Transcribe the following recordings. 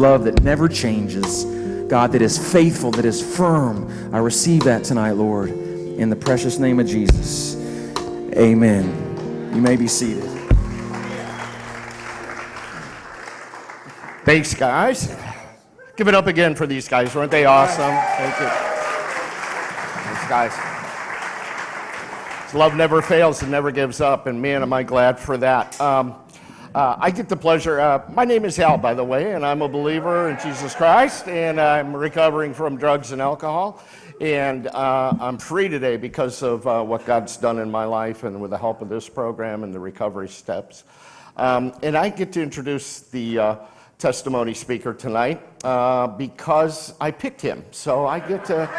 love that never changes, God, that is faithful, that is firm. I receive that tonight, Lord, in the precious name of Jesus. Amen. You may be seated. Thanks, guys. Give it up again for these guys. Weren't they awesome? Thank you. Thanks, guys. Love never fails and never gives up, and man, am I glad for that. I get the pleasure. My name is Al, by the way, and I'm a believer in Jesus Christ, and I'm recovering from drugs and alcohol. And I'm free today because of what God's done in my life and with the help of this program and the recovery steps. And I get to introduce the testimony speaker tonight because I picked him. So I get to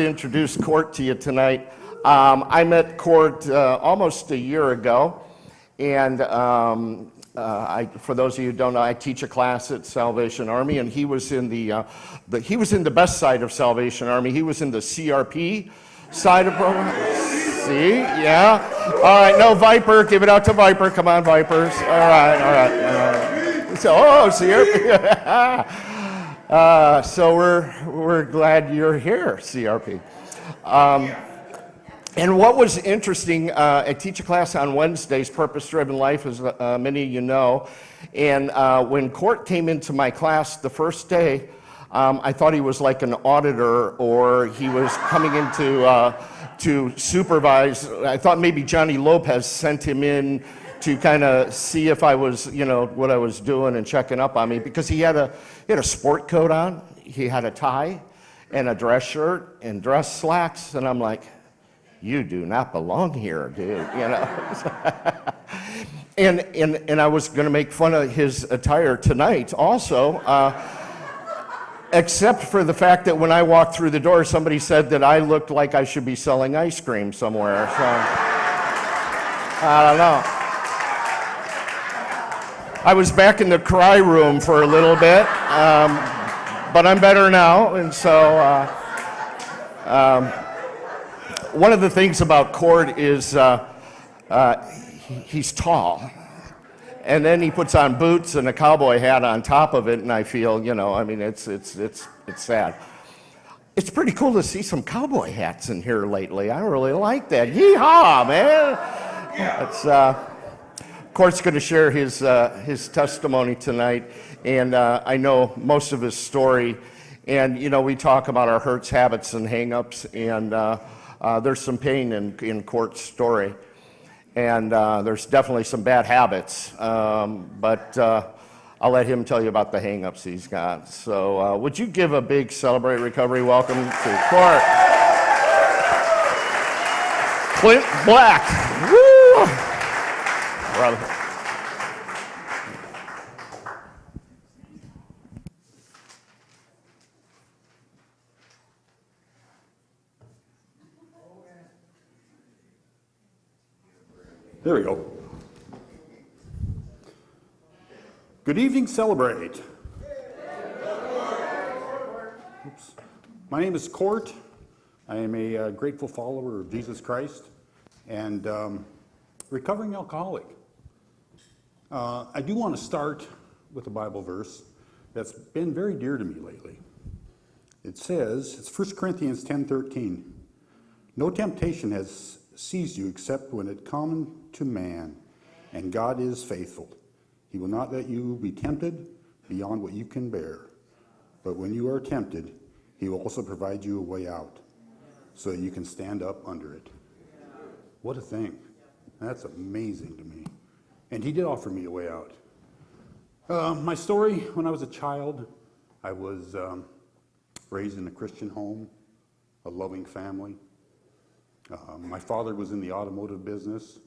introduce Court to you tonight. I met Court almost a year ago, and for those of you who don't know, I teach a class at Salvation Army, and he was in the best side of Salvation Army. He was in the CRP side of program. See, yeah. All right, no, Viper. Give it out to Viper. Come on, Vipers. All right. So, CRP. So we're glad you're here, CRP. And what was interesting, I teach a class on Wednesdays, Purpose-Driven Life, as many of you know. And when Court came into my class the first day, I thought he was like an auditor, or he was coming in to supervise. I thought maybe Johnny Lopez sent him in to kind of see if I was, what I was doing and checking up on me, because he had a sport coat on, he had a tie and a dress shirt and dress slacks, and I'm like, you do not belong here, dude, and I was going to make fun of his attire tonight also, except for the fact that when I walked through the door, somebody said that I looked like I should be selling ice cream somewhere, so I don't know. I was back in the cry room for a little bit, but I'm better now, and so one of the things about Court is he's tall, and then he puts on boots and a cowboy hat on top of it, and I feel, it's sad. It's pretty cool to see some cowboy hats in here lately. I really like that. Yeehaw, man! Court's going to share his testimony tonight, and I know most of his story. And we talk about our hurts, habits, and hang-ups, and there's some pain in Court's story, and there's definitely some bad habits, but I'll let him tell you about the hang-ups he's got. So would you give a big Celebrate Recovery welcome to Court? Clint Black. Woo! Brother. There we go. Good evening, Celebrate. Oops. My name is Court. I am a grateful follower of Jesus Christ and recovering alcoholic. I do want to start with a Bible verse that's been very dear to me lately. It says, it's 1 Corinthians 10:13. No temptation has seized you except when it comes to man, and God is faithful. He will not let you be tempted beyond what you can bear. But when you are tempted, he will also provide you a way out so that you can stand up under it. What a thing. That's amazing to me. And he did offer me a way out. My story, when I was a child, I was raised in a Christian home, a loving family. My father was in the automotive business.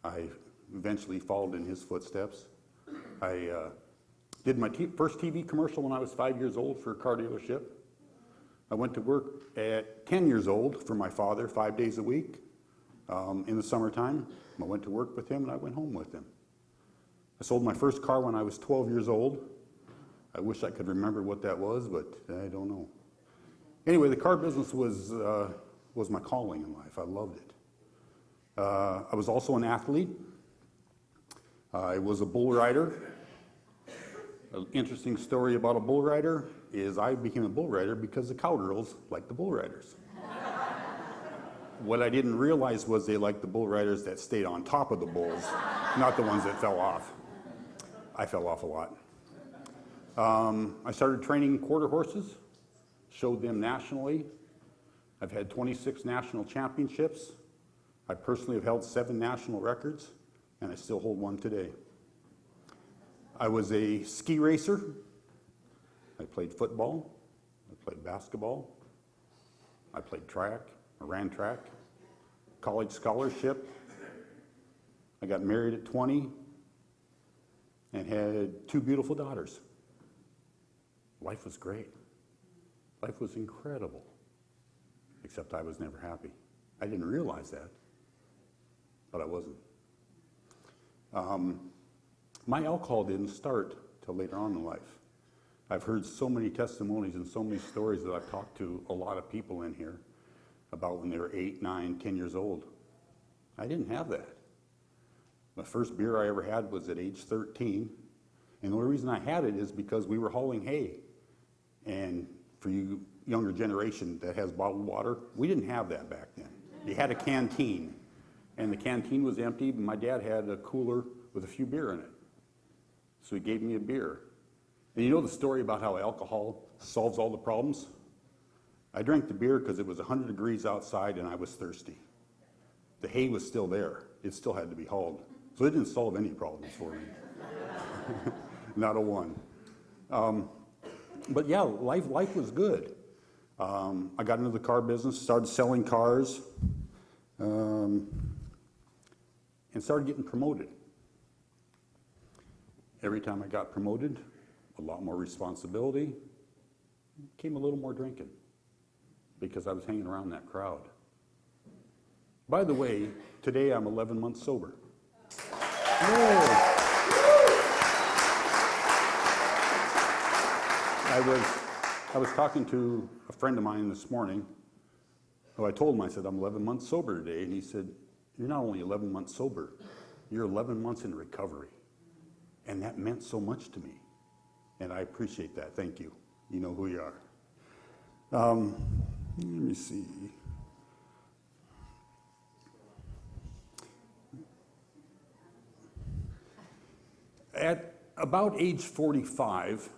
I eventually followed in his footsteps. I did my first TV commercial when I was 5 years old for a car dealership. I went to work at 10 years old for my father 5 days a week. In the summertime, I went to work with him and I went home with him. I sold my first car when I was 12 years old. I wish I could remember what that was, but I don't know. Anyway, the car business was my calling in life. I loved it. I was also an athlete. I was a bull rider. An interesting story about a bull rider is I became a bull rider because the cowgirls liked the bull riders. What I didn't realize was they liked the bull riders that stayed on top of the bulls, not the ones that fell off. I fell off a lot. I started training quarter horses, showed them nationally. I've had 26 national championships. I personally have held 7 national records, and I still hold one today. I was a ski racer. I played football. I played basketball. I played track. I ran track. College scholarship. I got married at 20 and had 2 beautiful daughters. Life was great. Life was incredible. Except I was never happy. I didn't realize that, but I wasn't. My alcohol didn't start till later on in life. I've heard so many testimonies and so many stories that I've talked to a lot of people in here about when they were 8, 9, 10 years old. I didn't have that. The first beer I ever had was at age 13. And the only reason I had it is because we were hauling hay. And for you younger generation that has bottled water, we didn't have that back then. You had a canteen. And the canteen was empty, and my dad had a cooler with a few beer in it. So he gave me a beer. And you know the story about how alcohol solves all the problems? I drank the beer because it was 100 degrees outside and I was thirsty. The hay was still there. It still had to be hauled. So it didn't solve any problems for me. Not a one. But yeah, life was good. I got into the car business, started selling cars, and started getting promoted. Every time I got promoted, a lot more responsibility, came a little more drinking because I was hanging around that crowd. By the way, today I'm 11 months sober. I was talking to a friend of mine this morning who I told him, I said, I'm 11 months sober today. And he said, you're not only 11 months sober, you're 11 months in recovery. And that meant so much to me. And I appreciate that. Thank you. You know who you are. Let me see. At about age 45,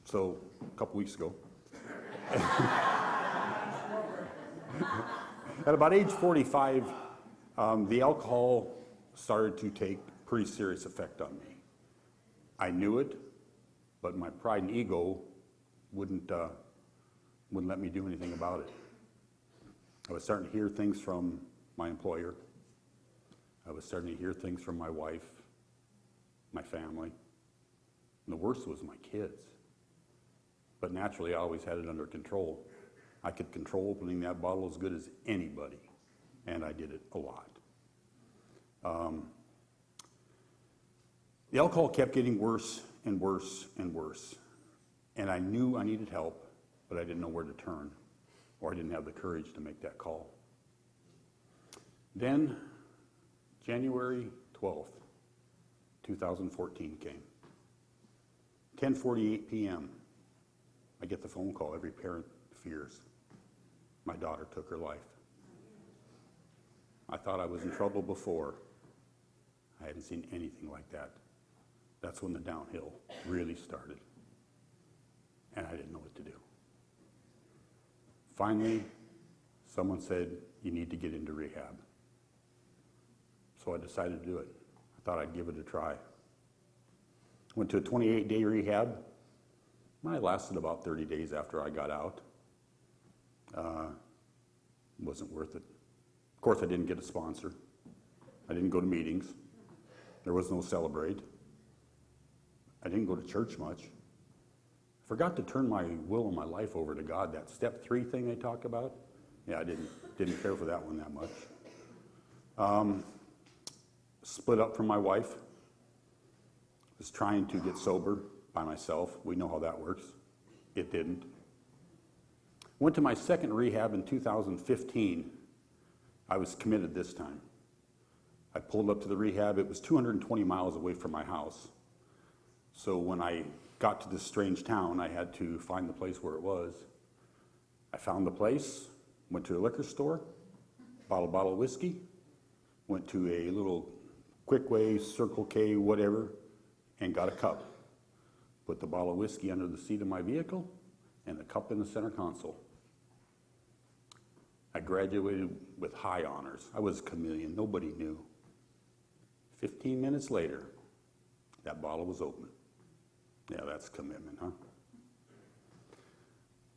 so a couple weeks ago, at about age 45, the alcohol started to take pretty serious effect on me. I knew it, but my pride and ego wouldn't let me do anything about it. I was starting to hear things from my employer. I was starting to hear things from my wife, my family. And the worst was my kids. But naturally, I always had it under control. I could control opening that bottle as good as anybody, and I did it a lot. The alcohol kept getting worse and worse and worse. And I knew I needed help, but I didn't know where to turn, or I didn't have the courage to make that call. Then, January 12th, 2014 came. 10:48 p.m., I get the phone call every parent fears. My daughter took her life. I thought I was in trouble before. I hadn't seen anything like that. That's when the downhill really started. And I didn't know what to do. Finally, someone said, you need to get into rehab. So I decided to do it. I thought I'd give it a try. Went to a 28-day rehab. I lasted about 30 days after I got out. Wasn't worth it. Of course, I didn't get a sponsor. I didn't go to meetings. There was no Celebrate. I didn't go to church much. I forgot to turn my will and my life over to God. That step 3 thing they talk about, yeah, I didn't care for that one that much. Split up from my wife. Was trying to get sober by myself. We know how that works. It didn't. Went to my second rehab in 2015. I was committed this time. I pulled up to the rehab. It was 220 miles away from my house. So when I got to this strange town, I had to find the place where it was. I found the place, went to a liquor store, bought a bottle of whiskey, went to a little Quick Way, Circle K, whatever, and got a cup. Put the bottle of whiskey under the seat of my vehicle and the cup in the center console. I graduated with high honors. I was a chameleon, nobody knew. 15 minutes later, that bottle was open. Yeah, that's commitment, huh?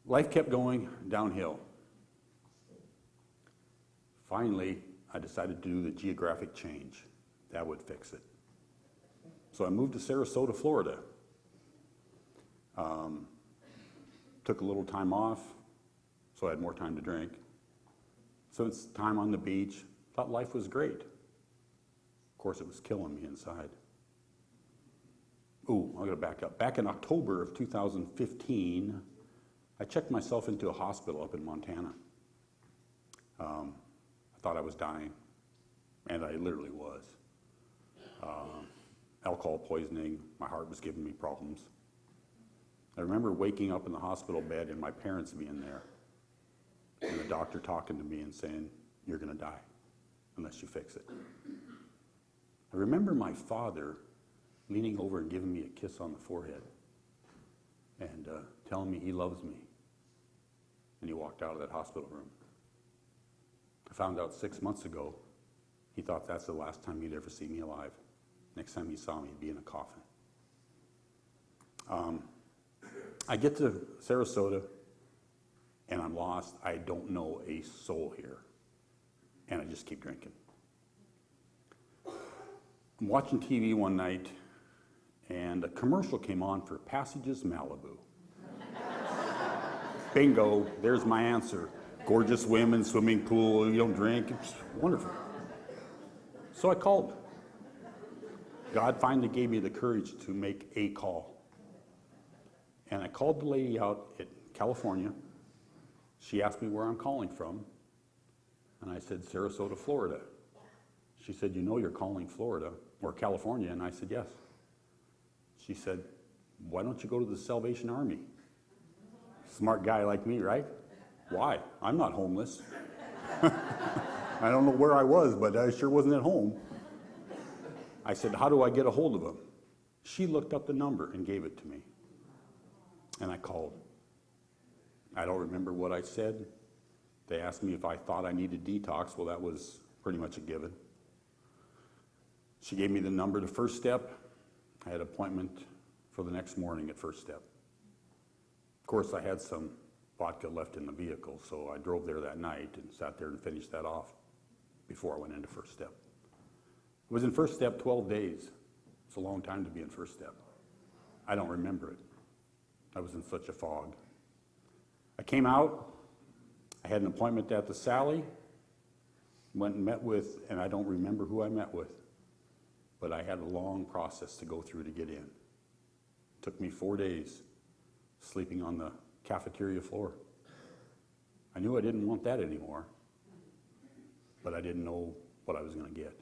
Life kept going downhill. Finally, I decided to do the geographic change. That would fix it. So I moved to Sarasota, Florida. Took a little time off, so I had more time to drink. So it's time on the beach. Thought life was great. Of course, it was killing me inside. Ooh, I'm gonna back up. Back in October of 2015, I checked myself into a hospital up in Montana. I thought I was dying, and I literally was. Alcohol poisoning, my heart was giving me problems. I remember waking up in the hospital bed and my parents being there, and the doctor talking to me and saying, "You're gonna die unless you fix it." I remember my father leaning over and giving me a kiss on the forehead and telling me he loves me. And he walked out of that hospital room. I found out 6 months ago, he thought that's the last time he'd ever see me alive. Next time he saw me, he'd be in a coffin. I get to Sarasota, and I'm lost. I don't know a soul here. And I just keep drinking. I'm watching TV one night, and a commercial came on for Passages Malibu. Bingo, there's my answer. Gorgeous women, swimming pool, you don't drink, it's wonderful. So I called. God finally gave me the courage to make a call. And I called the lady out in California. She asked me where I'm calling from, and I said, Sarasota, Florida. She said, "You know you're calling Florida, or California," and I said, "Yes." She said, "Why don't you go to the Salvation Army?" Smart guy like me, right? Why? I'm not homeless. I don't know where I was, but I sure wasn't at home. I said, "How do I get a hold of him?" She looked up the number and gave it to me. And I called. I don't remember what I said. They asked me if I thought I needed detox. Well, that was pretty much a given. She gave me the number to First Step. I had an appointment for the next morning at First Step. Of course, I had some vodka left in the vehicle, so I drove there that night and sat there and finished that off before I went into First Step. I was in First Step 12 days. It's a long time to be in First Step. I don't remember it. I was in such a fog. I came out. I had an appointment at the Sally. Went and met with, and I don't remember who I met with, but I had a long process to go through to get in. It took me 4 days sleeping on the cafeteria floor. I knew I didn't want that anymore, but I didn't know what I was going to get.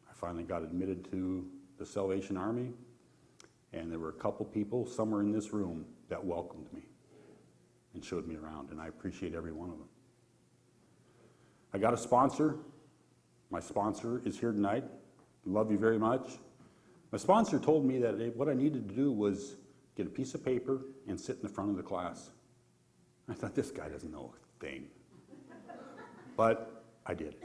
I finally got admitted to the Salvation Army, and there were a couple people, somewhere in this room, that welcomed me and showed me around, and I appreciate every one of them. I got a sponsor. My sponsor is here tonight. Love you very much. My sponsor told me that what I needed to do was get a piece of paper and sit in the front of the class. I thought, this guy doesn't know a thing. But I did.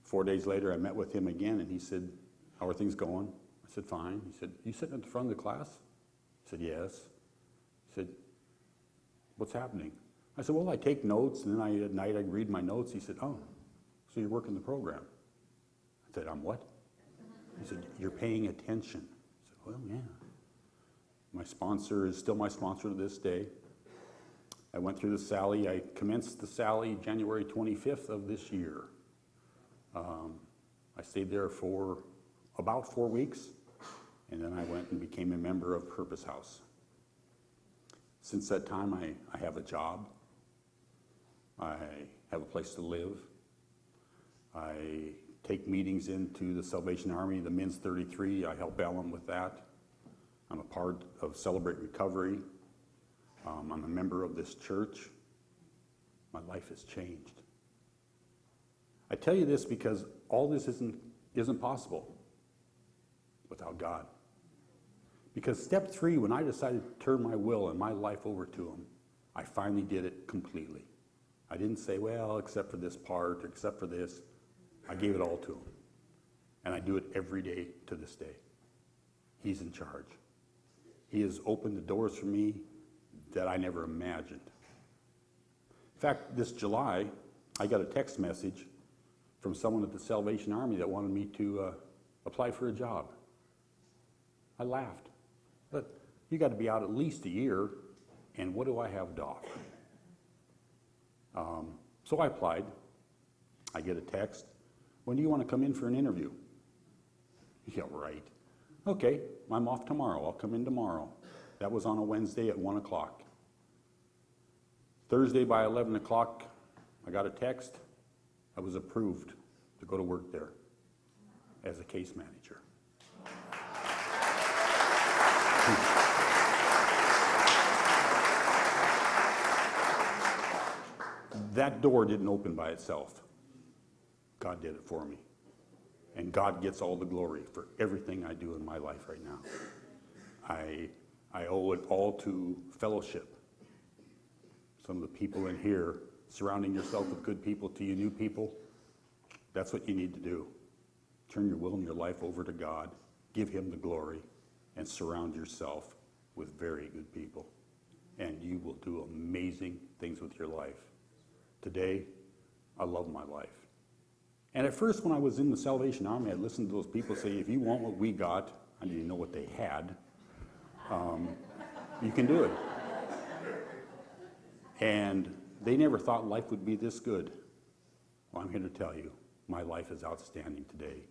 4 days later, I met with him again, and he said, "How are things going?" I said, "Fine." He said, "You sitting at the front of the class?" I said, "Yes." He said, "What's happening?" I said, "Well, I take notes, and then at night I read my notes." He said, "Oh, so you're working the program?" I said, "I'm what?" He said, "You're paying attention." I said, "Well, yeah." My sponsor is still my sponsor to this day. I went through the Sally. I commenced the Sally January 25th of this year. I stayed there for about 4 weeks, and then I went and became a member of Purpose House. Since that time, I have a job. I have a place to live. I take meetings into the Salvation Army, the Men's 33. I help Ellen with that. I'm a part of Celebrate Recovery. I'm a member of this church. My life has changed. I tell you this because all this isn't possible without God. Because step 3, when I decided to turn my will and my life over to Him, I finally did it completely. I didn't say, well, except for this part, except for this. I gave it all to Him. And I do it every day to this day. He's in charge. He has opened the doors for me that I never imagined. In fact, this July, I got a text message from someone at the Salvation Army that wanted me to apply for a job. I laughed. But you got to be out at least a year, and what do I have to offer? So I applied. I get a text. When do you want to come in for an interview? Yeah, right. Okay, I'm off tomorrow. I'll come in tomorrow. That was on a Wednesday at 1 o'clock. Thursday by 11 o'clock, I got a text. I was approved to go to work there as a case manager. That door didn't open by itself. God did it for me. And God gets all the glory for everything I do in my life right now. I owe it all to fellowship. Some of the people in here, surrounding yourself with good people, to you new people, that's what you need to do. Turn your will and your life over to God, give Him the glory, and surround yourself with very good people. And you will do amazing things with your life. Today, I love my life. And at first, when I was in the Salvation Army, I listened to those people say, if you want what we got, I didn't know what they had, you can do it. And they never thought life would be this good. Well, I'm here to tell you, my life is outstanding today.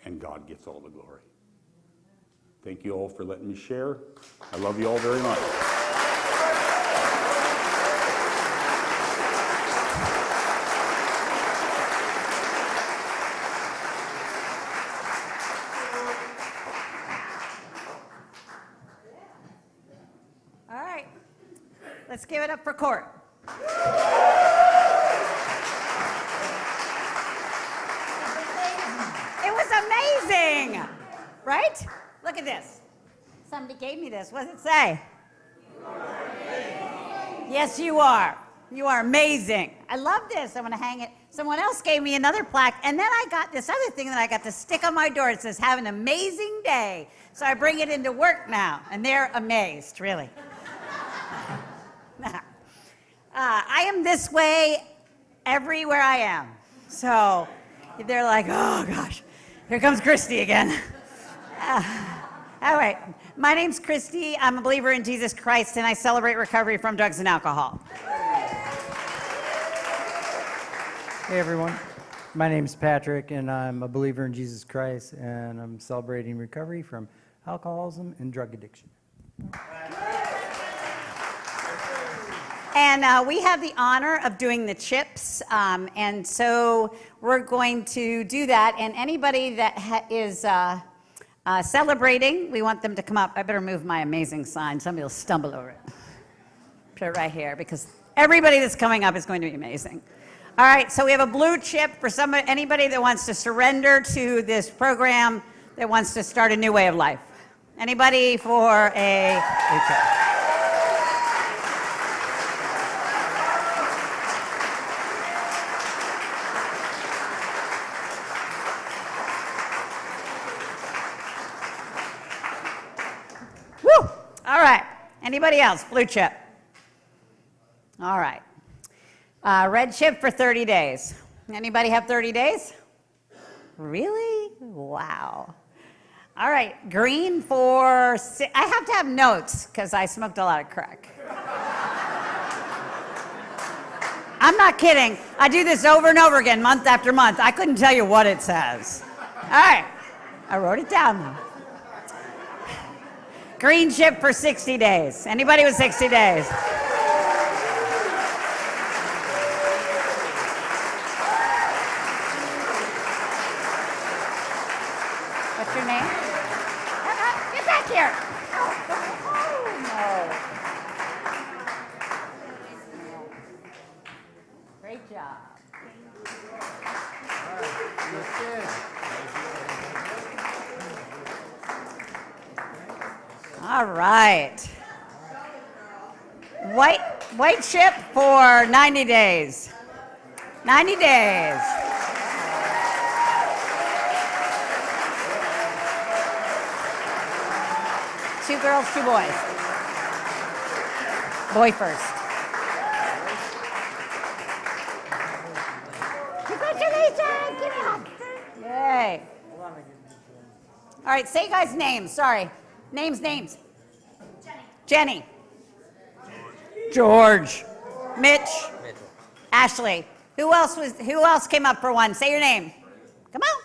And God gets all the glory. Thank you all for letting me share. I love you all very much. All right, let's give it up for Court. It was amazing, right? Look at this. Somebody gave me this. What does it say? You are amazing. Yes, you are. You are amazing. I love this. I'm going to hang it. Someone else gave me another plaque, and then I got this other thing that I got to stick on my door. It says, have an amazing day. So I bring it into work now, and they're amazed, really. I am this way everywhere I am. So they're like, oh, gosh, here comes Christy again. All right. My name's Christy. I'm a believer in Jesus Christ, and I celebrate recovery from drugs and alcohol. Hey everyone, my name is Patrick and I'm a believer in Jesus Christ and I'm celebrating recovery from alcoholism and drug addiction. And we have the honor of doing the chips, and so we're going to do that. And anybody that is celebrating, we want them to come up. I better move my amazing sign. Somebody will stumble over it. Put it right here because everybody that's coming up is going to be amazing. All right, so we have a blue chip for anybody that wants to surrender to this program, that wants to start a new way of life. Anybody for a... Okay. Woo! All right. Anybody else? Blue chip. All right. Red chip for 30 days. Anybody have 30 days? Really? Wow. All right. Green for... I have to have notes because I smoked a lot of crack. I'm not kidding. I do this over and over again, month after month. I couldn't tell you what it says. All right. I wrote it down though. Green chip for 60 days. Anybody with 60 days? What's your name? Get back here. All right. White chip for 90 days. 90 days. Two girls, two boys. Boy first. Congratulations! Give me a hug. Yay. All right, say you guys' names. Sorry. Names. Jenny. George. Mitch. Ashley. Who else came up for one? Say your name. Come on.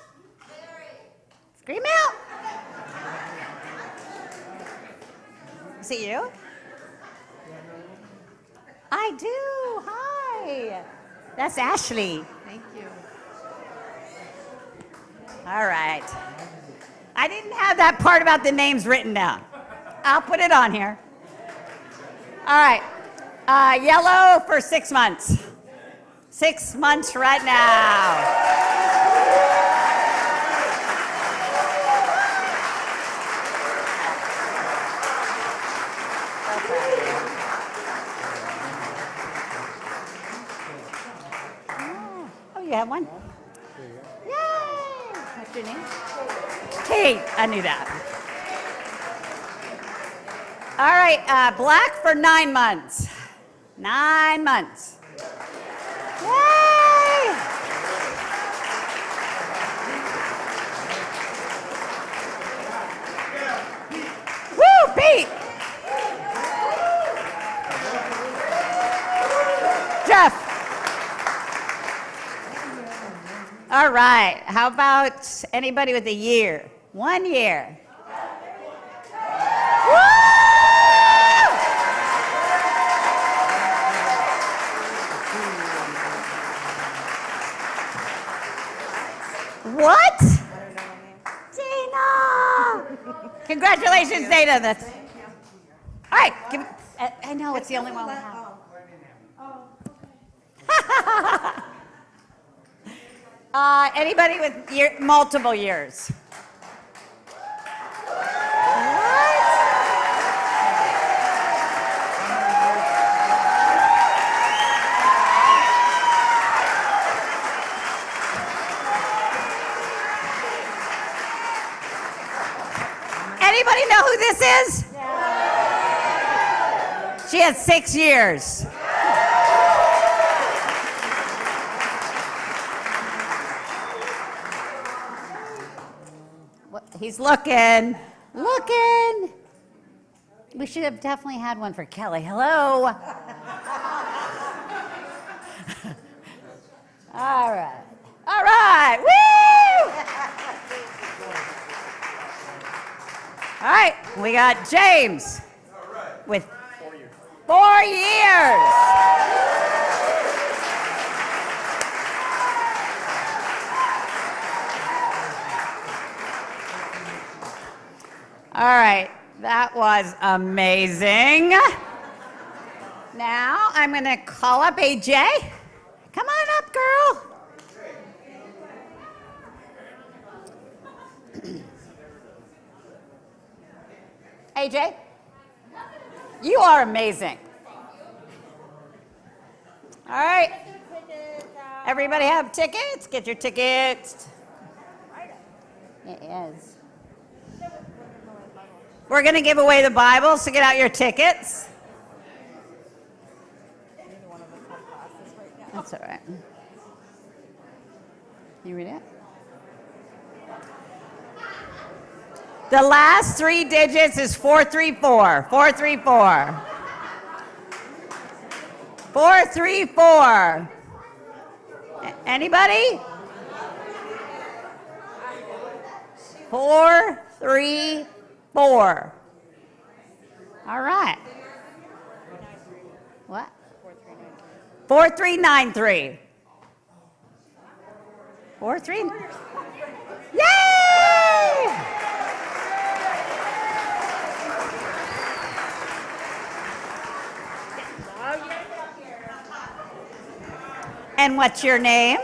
Scream out. Is it you? I do. Hi. That's Ashley. Thank you. All right. I didn't have that part about the names written down. I'll put it on here. All right. Yellow for 6 months. 6 months right now. Oh, you have one? Yay! What's your name? Kate. I knew that. All right, black for 9 months. 9 months. Yay! Woo, Pete! Jeff. All right, how about anybody with a year? 1 year. Woo! What? Dana! Congratulations, Dana. That's... All right, I know it's the only one we have. Anybody with multiple years? Anybody know who this is? She has 6 years. He's looking. We should have definitely had one for Kelly. Hello. All right. Woo! All right, we got James with 4 years. All right, that was amazing. Now I'm going to call up AJ. Come on up, girl. AJ, you are amazing. All right. Everybody have tickets? Get your tickets. It is. We're going to give away the Bible, so get out your tickets. That's all right. You read it? The last 3 digits is 434. 434. 434. Anybody? 434. All right. What? 4393. 43. Yay! And what's your name?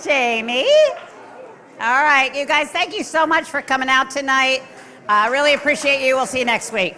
Jamie. All right, you guys, thank you so much for coming out tonight. I really appreciate you. We'll see you next week.